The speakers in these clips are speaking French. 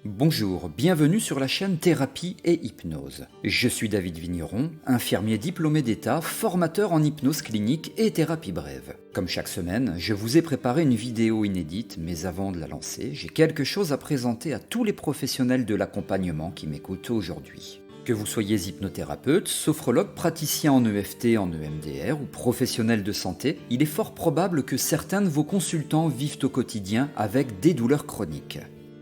Bonjour, bienvenue sur la chaîne Thérapie et Hypnose. Je suis David Vigneron, infirmier diplômé d'État, formateur en hypnose clinique et thérapie brève. Comme chaque semaine, je vous ai préparé une vidéo inédite, mais avant de la lancer, j'ai quelque chose à présenter à tous les professionnels de l'accompagnement qui m'écoutent aujourd'hui. Que vous soyez hypnothérapeute, sophrologue, praticien en EFT, en EMDR ou professionnel de santé, il est fort probable que certains de vos consultants vivent au quotidien avec des douleurs chroniques.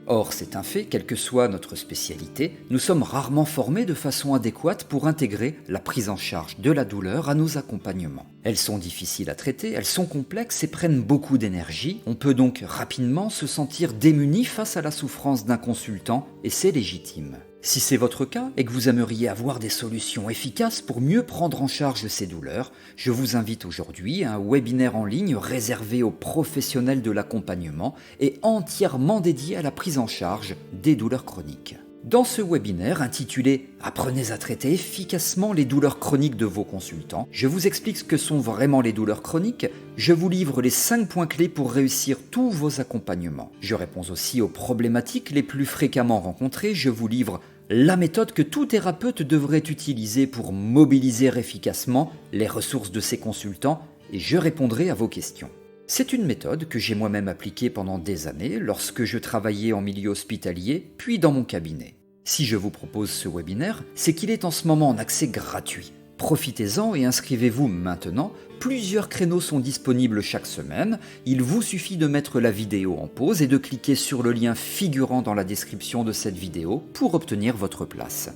Or, c'est un fait, quelle que soit notre spécialité, nous sommes rarement formés de façon adéquate pour intégrer la prise en charge de la douleur à nos accompagnements. Elles sont difficiles à traiter, elles sont complexes et prennent beaucoup d'énergie. On peut donc rapidement se sentir démuni face à la souffrance d'un consultant et c'est légitime. Si c'est votre cas et que vous aimeriez avoir des solutions efficaces pour mieux prendre en charge ces douleurs, je vous invite aujourd'hui à un webinaire en ligne réservé aux professionnels de l'accompagnement et entièrement dédié à la prise en charge des douleurs chroniques. Dans ce webinaire intitulé « Apprenez à traiter efficacement les douleurs chroniques de vos consultants », je vous explique ce que sont vraiment les douleurs chroniques, je vous livre les 5 points clés pour réussir tous vos accompagnements. Je réponds aussi aux problématiques les plus fréquemment rencontrées, je vous livre la méthode que tout thérapeute devrait utiliser pour mobiliser efficacement les ressources de ses consultants et je répondrai à vos questions. C'est une méthode que j'ai moi-même appliquée pendant des années lorsque je travaillais en milieu hospitalier, puis dans mon cabinet. Si je vous propose ce webinaire, c'est qu'il est en ce moment en accès gratuit. Profitez-en et inscrivez-vous maintenant. Plusieurs créneaux sont disponibles chaque semaine. Il vous suffit de mettre la vidéo en pause et de cliquer sur le lien figurant dans la description de cette vidéo pour obtenir votre place.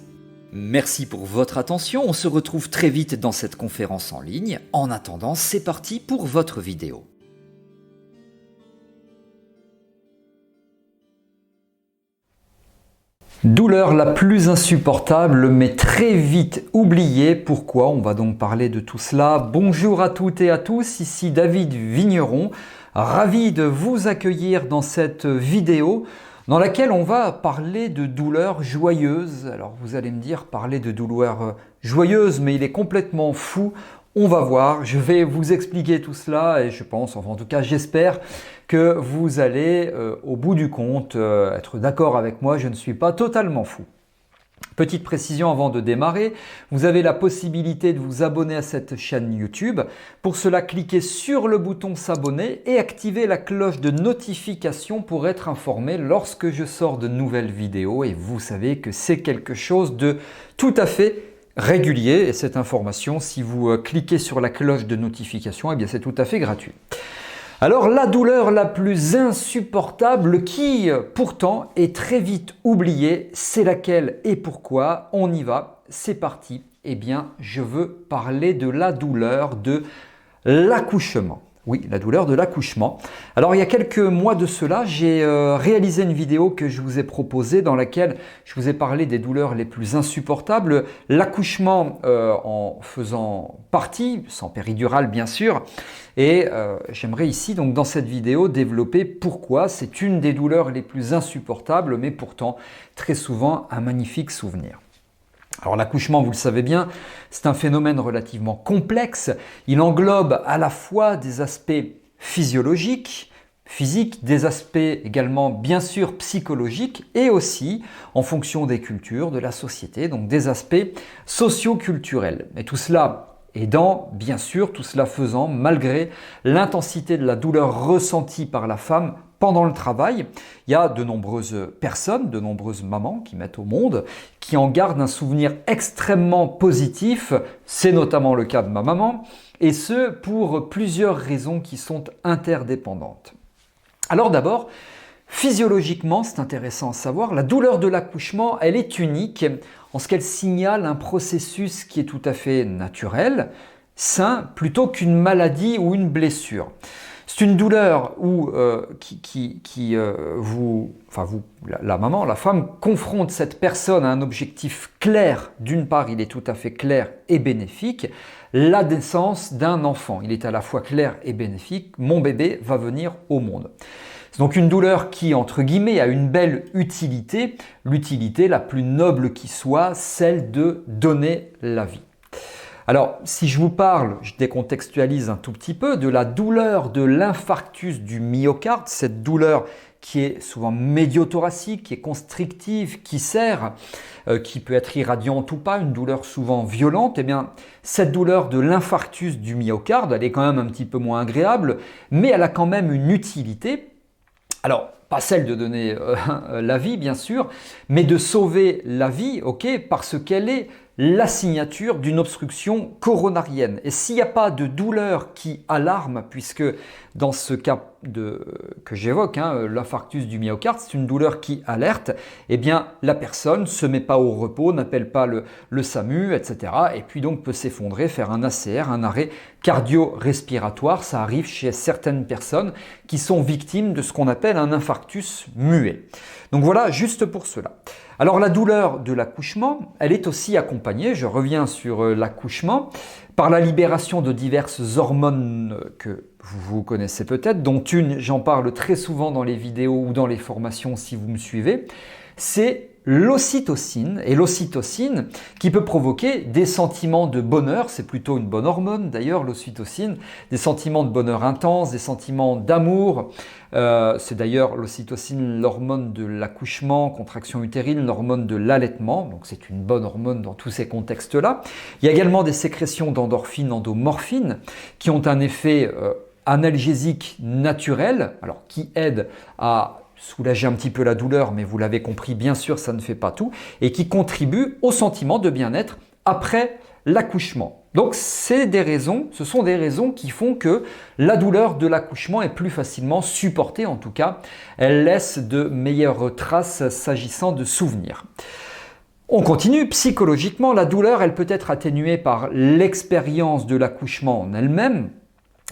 Merci pour votre attention. On se retrouve très vite dans cette conférence en ligne. En attendant, c'est parti pour votre vidéo. Douleur la plus insupportable mais très vite oubliée. Pourquoi? On va donc parler de tout cela. Bonjour à toutes et à tous, ici David Vigneron. Ravi de vous accueillir dans cette vidéo dans laquelle on va parler de douleurs joyeuses. Alors vous allez me dire parler de douleurs joyeuses mais il est complètement fou. On va voir, je vais vous expliquer tout cela et je pense, enfin en tout cas j'espère que vous allez au bout du compte être d'accord avec moi, je ne suis pas totalement fou. Petite précision avant de démarrer, vous avez la possibilité de vous abonner à cette chaîne YouTube. Pour cela, cliquez sur le bouton s'abonner et activez la cloche de notification pour être informé lorsque je sors de nouvelles vidéos et vous savez que c'est quelque chose de tout à fait régulier et cette information, si vous cliquez sur la cloche de notification, eh bien c'est tout à fait gratuit. Alors la douleur la plus insupportable qui pourtant est très vite oubliée, c'est laquelle et pourquoi? On y va, c'est parti. Eh bien je veux parler de la douleur de l'accouchement. Oui, la douleur de l'accouchement. Alors il y a quelques mois de cela, j'ai réalisé une vidéo que je vous ai proposée dans laquelle je vous ai parlé des douleurs les plus insupportables. L'accouchement en faisant partie, sans péridurale bien sûr. Et j'aimerais ici donc dans cette vidéo développer pourquoi c'est une des douleurs les plus insupportables mais pourtant très souvent un magnifique souvenir. Alors l'accouchement, vous le savez bien, c'est un phénomène relativement complexe. Il englobe à la fois des aspects physiologiques, physiques, des aspects également bien sûr psychologiques et aussi en fonction des cultures, de la société, donc des aspects socio-culturels. Et tout cela aidant, bien sûr, tout cela faisant malgré l'intensité de la douleur ressentie par la femme pendant le travail. Il y a de nombreuses personnes, de nombreuses mamans qui mettent au monde, qui en gardent un souvenir extrêmement positif. C'est notamment le cas de ma maman, et ce pour plusieurs raisons qui sont interdépendantes. Alors d'abord, physiologiquement, c'est intéressant à savoir, la douleur de l'accouchement, elle est unique en ce qu'elle signale un processus qui est tout à fait naturel, sain, plutôt qu'une maladie ou une blessure. C'est une douleur où la maman, la femme confronte cette personne à un objectif clair. D'une part, il est tout à fait clair et bénéfique, la naissance d'un enfant. Il est à la fois clair et bénéfique, mon bébé va venir au monde. C'est donc une douleur qui, entre guillemets, a une belle utilité, l'utilité la plus noble qui soit, celle de donner la vie. Alors, si je vous parle, je décontextualise un tout petit peu, de la douleur de l'infarctus du myocarde, cette douleur qui est souvent médiothoracique, qui est constrictive, qui serre, qui peut être irradiante ou pas, une douleur souvent violente, eh bien, cette douleur de l'infarctus du myocarde, elle est quand même un petit peu moins agréable, mais elle a quand même une utilité. Alors, pas celle de donner la vie, bien sûr, mais de sauver la vie, ok, parce qu'elle est la signature d'une obstruction coronarienne. Et s'il n'y a pas de douleur qui alarme, puisque dans ce cas que j'évoque, l'infarctus du myocarde, c'est une douleur qui alerte, eh bien la personne ne se met pas au repos, n'appelle pas le SAMU, etc. Et puis donc peut s'effondrer, faire un ACR, un arrêt cardio-respiratoire. Ça arrive chez certaines personnes qui sont victimes de ce qu'on appelle un infarctus muet. Donc voilà, juste pour cela. Alors la douleur de l'accouchement, elle est aussi accompagnée, je reviens sur l'accouchement, par la libération de diverses hormones que vous connaissez peut-être, dont une, j'en parle très souvent dans les vidéos ou dans les formations si vous me suivez, c'est l'ocytocine, et l'ocytocine qui peut provoquer des sentiments de bonheur, c'est plutôt une bonne hormone d'ailleurs l'ocytocine, des sentiments de bonheur intense, des sentiments d'amour, c'est d'ailleurs l'ocytocine l'hormone de l'accouchement, contraction utérine, l'hormone de l'allaitement, donc c'est une bonne hormone dans tous ces contextes-là. Il y a également des sécrétions d'endorphines, endomorphines qui ont un effet analgésique naturel, alors qui aide à soulager un petit peu la douleur, mais vous l'avez compris, bien sûr, ça ne fait pas tout, et qui contribue au sentiment de bien-être après l'accouchement. Donc, ce sont des raisons qui font que la douleur de l'accouchement est plus facilement supportée, en tout cas, elle laisse de meilleures traces s'agissant de souvenirs. On continue, psychologiquement, la douleur, elle peut être atténuée par l'expérience de l'accouchement en elle-même,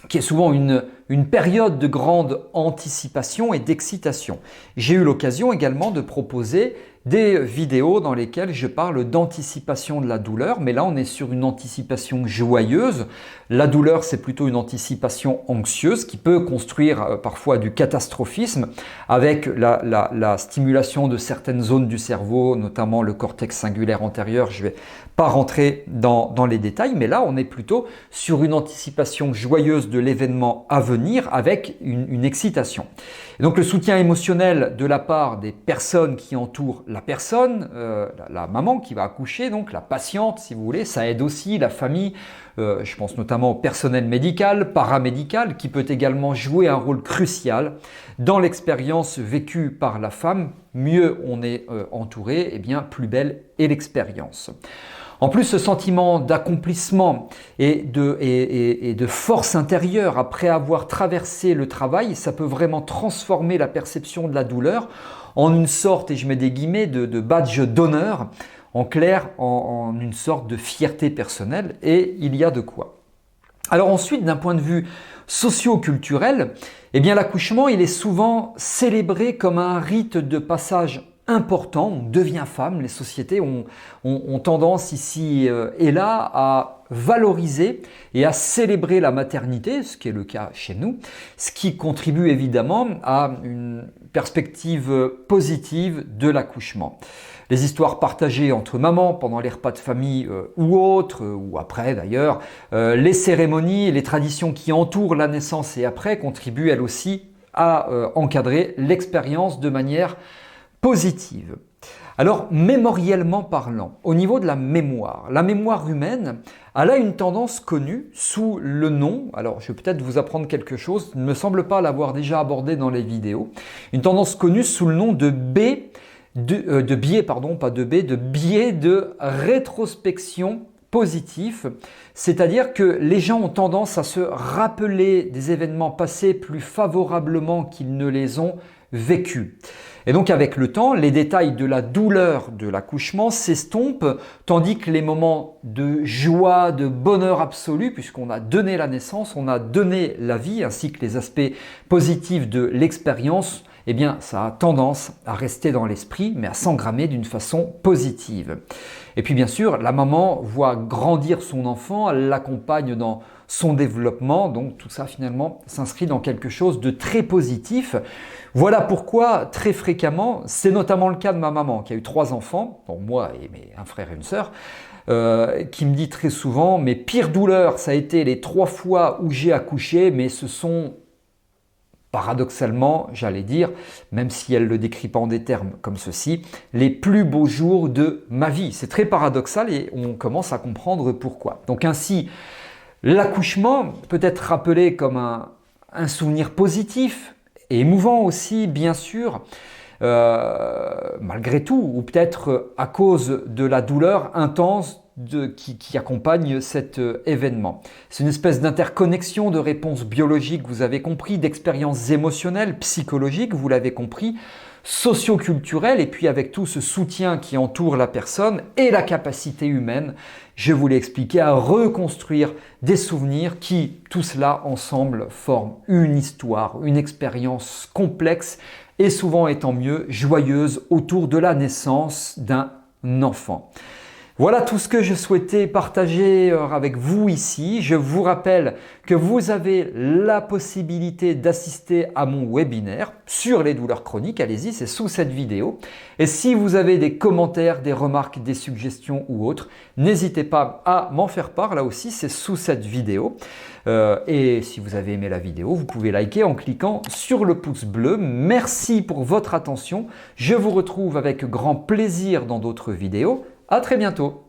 qui est souvent une période de grande anticipation et d'excitation. J'ai eu l'occasion également de proposer des vidéos dans lesquelles je parle d'anticipation de la douleur, mais là on est sur une anticipation joyeuse. La douleur, c'est plutôt une anticipation anxieuse qui peut construire parfois du catastrophisme avec la stimulation de certaines zones du cerveau, notamment le cortex singulaire antérieur. Je ne vais pas rentrer dans les détails, mais là on est plutôt sur une anticipation joyeuse de l'événement à venir avec une excitation. Et donc le soutien émotionnel de la part des personnes qui entourent la personne, la maman qui va accoucher, donc la patiente si vous voulez, ça aide aussi la famille, je pense notamment au personnel médical, paramédical, qui peut également jouer un rôle crucial dans l'expérience vécue par la femme. Mieux on est entouré, et bien plus belle est l'expérience. En plus, ce sentiment d'accomplissement et de force intérieure après avoir traversé le travail, ça peut vraiment transformer la perception de la douleur en une sorte, et je mets des guillemets, de badge d'honneur, en clair, en une sorte de fierté personnelle, et il y a de quoi. Alors ensuite, d'un point de vue socio-culturel, eh bien l'accouchement, il est souvent célébré comme un rite de passage important, on devient femme, les sociétés ont tendance ici et là à valoriser et à célébrer la maternité, ce qui est le cas chez nous, ce qui contribue évidemment à une perspective positive de l'accouchement. Les histoires partagées entre mamans pendant les repas de famille ou autres, ou après d'ailleurs, les cérémonies et les traditions qui entourent la naissance et après contribuent elles aussi à encadrer l'expérience de manière positive. Alors, mémoriellement parlant, au niveau de la mémoire humaine, elle a une tendance connue sous le nom, alors je vais peut-être vous apprendre quelque chose, il ne me semble pas l'avoir déjà abordé dans les vidéos, une tendance connue sous le nom de biais de rétrospection positif, c'est-à-dire que les gens ont tendance à se rappeler des événements passés plus favorablement qu'ils ne les ont vécus. Et donc avec le temps, les détails de la douleur de l'accouchement s'estompent, tandis que les moments de joie, de bonheur absolu, puisqu'on a donné la naissance, on a donné la vie, ainsi que les aspects positifs de l'expérience, eh bien ça a tendance à rester dans l'esprit, mais à s'engrammer d'une façon positive. Et puis bien sûr, la maman voit grandir son enfant, elle l'accompagne dans son développement, donc tout ça finalement s'inscrit dans quelque chose de très positif. Voilà pourquoi très fréquemment, c'est notamment le cas de ma maman qui a eu 3 enfants, bon, moi et un frère et une sœur, qui me dit très souvent, mes pires douleurs, ça a été les 3 fois où j'ai accouché, mais ce sont paradoxalement, j'allais dire, même si elle ne le décrit pas en des termes comme ceci, les plus beaux jours de ma vie. C'est très paradoxal et on commence à comprendre pourquoi. Donc ainsi, l'accouchement peut être rappelé comme un souvenir positif et émouvant aussi, bien sûr, malgré tout, ou peut-être à cause de la douleur intense qui accompagne cet événement. C'est une espèce d'interconnexion de réponses biologiques, vous avez compris, d'expériences émotionnelles, psychologiques, vous l'avez compris, socio-culturelles, et puis avec tout ce soutien qui entoure la personne et la capacité humaine, je vous l'ai expliqué, à reconstruire des souvenirs qui, tout cela ensemble, forment une histoire, une expérience complexe et souvent étant mieux, joyeuse autour de la naissance d'un enfant. Voilà tout ce que je souhaitais partager avec vous ici. Je vous rappelle que vous avez la possibilité d'assister à mon webinaire sur les douleurs chroniques. Allez-y, c'est sous cette vidéo. Et si vous avez des commentaires, des remarques, des suggestions ou autres, n'hésitez pas à m'en faire part. Là aussi, c'est sous cette vidéo. Et si vous avez aimé la vidéo, vous pouvez liker en cliquant sur le pouce bleu. Merci pour votre attention. Je vous retrouve avec grand plaisir dans d'autres vidéos. À très bientôt.